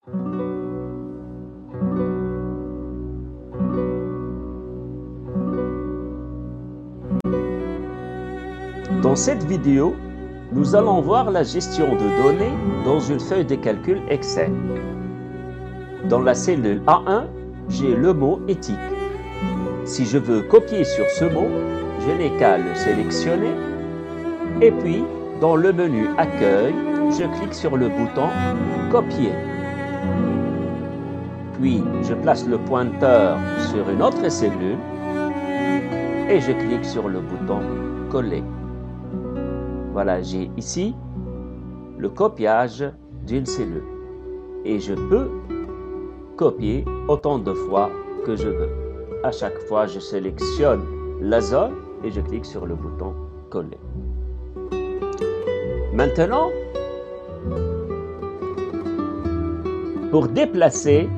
Dans cette vidéo, nous allons voir la gestion de données dans une feuille de calcul Excel. Dans la cellule A1, j'ai le mot éthique. Si je veux copier sur ce mot, je n'ai qu'à le sélectionner et puis dans le menu Accueil, je clique sur le bouton Copier. Puis je place le pointeur sur une autre cellule et je clique sur le bouton Coller. Voilà, j'ai ici le copiage d'une cellule et je peux copier autant de fois que je veux. À chaque fois, je sélectionne la zone et je clique sur le bouton Coller. Maintenant, pour déplacer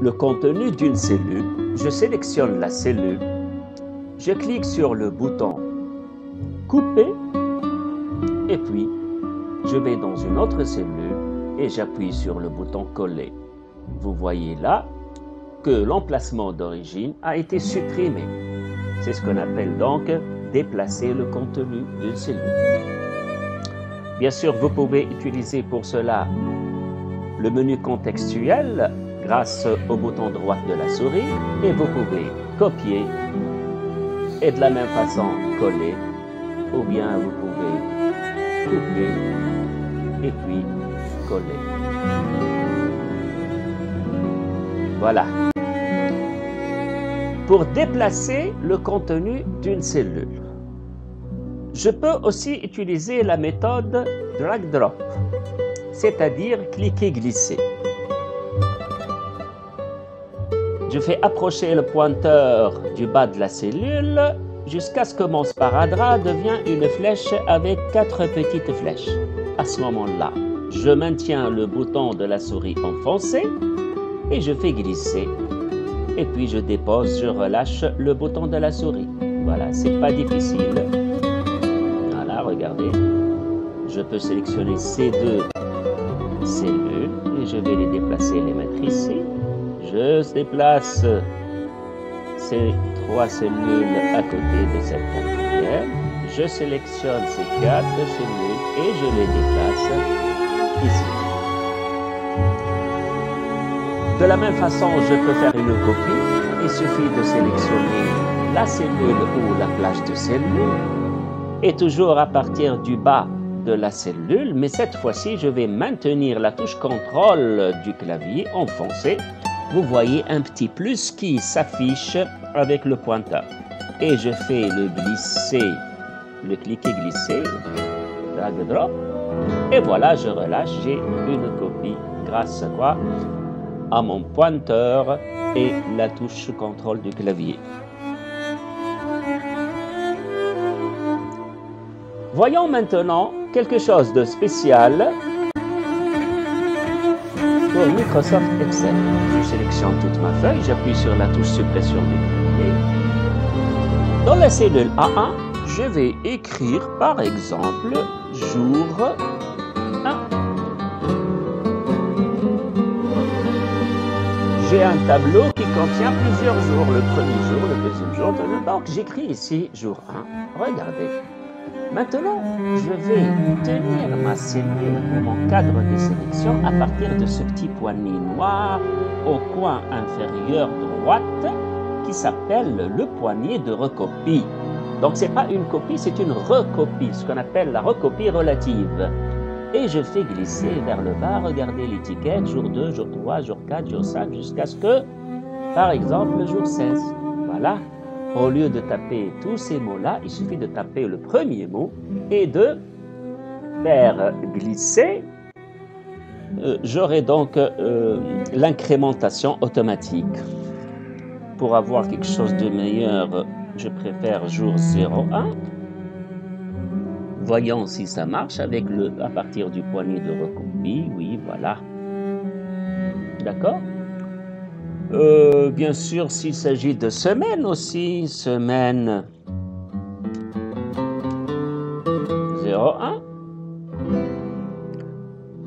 le contenu d'une cellule, je sélectionne la cellule, je clique sur le bouton Couper et puis je vais dans une autre cellule et j'appuie sur le bouton Coller. Vous voyez là que l'emplacement d'origine a été supprimé. C'est ce qu'on appelle donc déplacer le contenu d'une cellule. Bien sûr, vous pouvez utiliser pour cela le menu contextuel grâce au bouton droit de la souris et vous pouvez copier et de la même façon coller ou bien vous pouvez couper et puis coller. Voilà. Pour déplacer le contenu d'une cellule, je peux aussi utiliser la méthode drag-drop, c'est-à-dire cliquer-glisser. Je fais approcher le pointeur du bas de la cellule jusqu'à ce que mon sparadrap devienne une flèche avec 4 petites flèches. À ce moment-là, je maintiens le bouton de la souris enfoncé et je fais glisser. Et puis je dépose, je relâche le bouton de la souris. Voilà, c'est pas difficile. Voilà, regardez. Je peux sélectionner ces deux cellules et je vais les déplacer, les mettre ici. Je déplace ces 3 cellules à côté de cette quatrième. Je sélectionne ces 4 cellules et je les déplace ici. De la même façon, je peux faire une copie. Il suffit de sélectionner la cellule ou la plage de cellules et toujours à partir du bas de la cellule, mais cette fois-ci, je vais maintenir la touche contrôle du clavier enfoncée. Vous voyez un petit plus qui s'affiche avec le pointeur. Et je fais le glisser, le cliquer-glisser, drag-drop. Et voilà, je relâche, j'ai une copie grâce à quoi? À mon pointeur et la touche contrôle du clavier. Voyons maintenant quelque chose de spécial pour Microsoft Excel. Je sélectionne toute ma feuille, j'appuie sur la touche suppression du clavier. Dans la cellule A1, je vais écrire par exemple jour 1. J'ai un tableau qui contient plusieurs jours, le premier jour, le deuxième jour, donc j'écris ici jour 1. Regardez. Maintenant, je vais tenir ma cellule ou mon cadre de sélection à partir de ce petit poignet noir au coin inférieur droite qui s'appelle le poignet de recopie. Donc, ce n'est pas une copie, c'est une recopie, ce qu'on appelle la recopie relative. Et je fais glisser vers le bas, regardez l'étiquette, jour 2, jour 3, jour 4, jour 5, jusqu'à ce que, par exemple, le jour 16. Voilà. Au lieu de taper tous ces mots-là, il suffit de taper le premier mot et de faire glisser. J'aurai donc l'incrémentation automatique. Pour avoir quelque chose de meilleur, je préfère jour 01. Voyons si ça marche avec à partir du poignet de recopie. Oui, voilà. D'accord? Bien sûr, s'il s'agit de semaine aussi, semaine 01.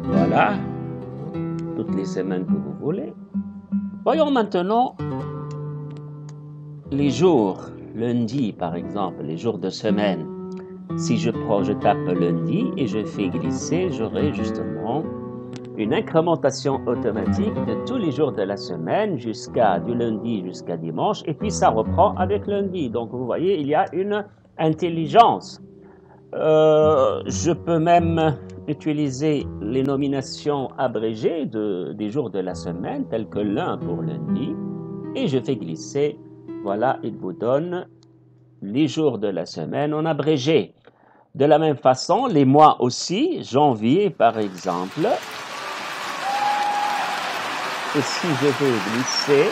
Voilà. toutes les semaines que vous voulez. Voyons maintenant les jours, lundi par exemple, les jours de semaine. Si je tape lundi et je fais glisser, j'aurai justement une incrémentation automatique de tous les jours de la semaine du lundi jusqu'à dimanche, et puis ça reprend avec lundi. Donc vous voyez, il y a une intelligence. Je peux même utiliser les nominations abrégées des jours de la semaine, tels que l'un pour lundi, et je fais glisser. Voilà, il vous donne les jours de la semaine en abrégé. De la même façon, les mois aussi, janvier par exemple. Et si je vais glisser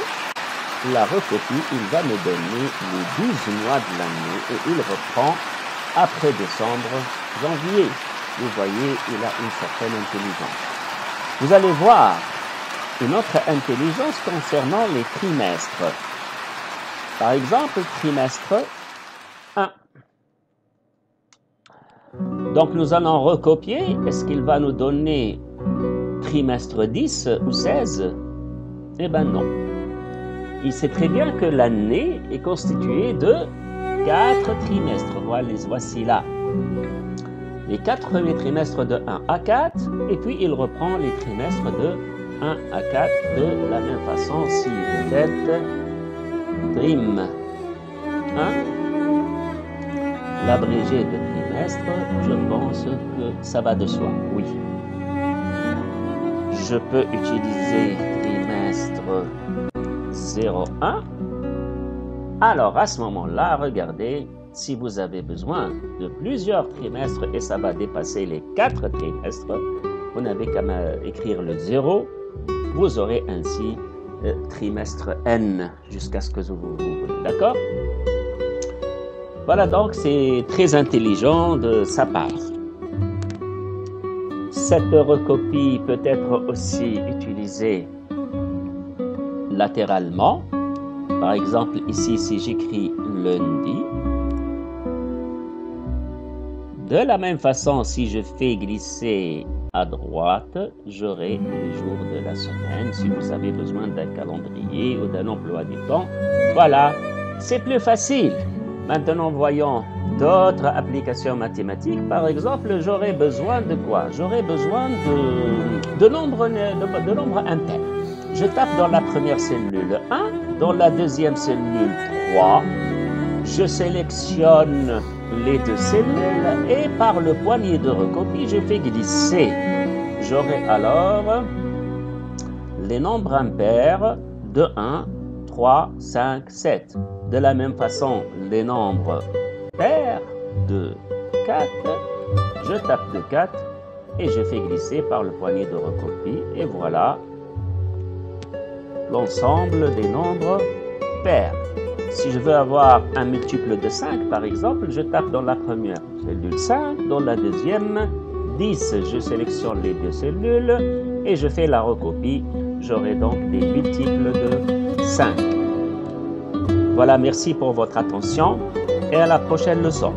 la recopie, il va me donner les 12 mois de l'année et il reprend après décembre, janvier. Vous voyez, il a une certaine intelligence. Vous allez voir une autre intelligence concernant les trimestres. Par exemple, trimestre 1. Donc nous allons recopier. Est-ce qu'il va nous donner trimestre 10 ou 16? Eh bien non. Il sait très bien que l'année est constituée de 4 trimestres. Voilà, les voici là. Les 4 premiers trimestres de 1 à 4, et puis il reprend les trimestres de 1 à 4 de la même façon. Si vous faites trim 1, l'abrégé de trimestre, je pense que ça va de soi, oui. Je peux utiliser trimestre 01. Alors à ce moment-là, regardez, si vous avez besoin de plusieurs trimestres et ça va dépasser les 4 trimestres, vous n'avez qu'à écrire le 0. Vous aurez ainsi trimestre N jusqu'à ce que vous voulez. D'accord? Voilà, donc c'est très intelligent de sa part. Cette recopie peut être aussi utilisée latéralement. Par exemple, ici, si j'écris lundi, de la même façon, si je fais glisser à droite, j'aurai les jours de la semaine. Si vous avez besoin d'un calendrier ou d'un emploi du temps, voilà, c'est plus facile. Maintenant, voyons d'autres applications mathématiques. Par exemple, j'aurai besoin de quoi? J'aurai besoin de nombres impairs. Je tape dans la première cellule 1, dans la deuxième cellule 3. Je sélectionne les deux cellules et par le poignet de recopie, je fais glisser. J'aurai alors les nombres impairs de 1, 3, 5, 7. De la même façon, les nombres pairs de 4, je tape de 4 et je fais glisser par le poignet de recopie. Et voilà l'ensemble des nombres pairs. Si je veux avoir un multiple de 5, par exemple, je tape dans la première cellule 5, dans la deuxième 10. Je sélectionne les deux cellules et je fais la recopie. J'aurai donc des multiples de 5. Voilà, merci pour votre attention et à la prochaine leçon.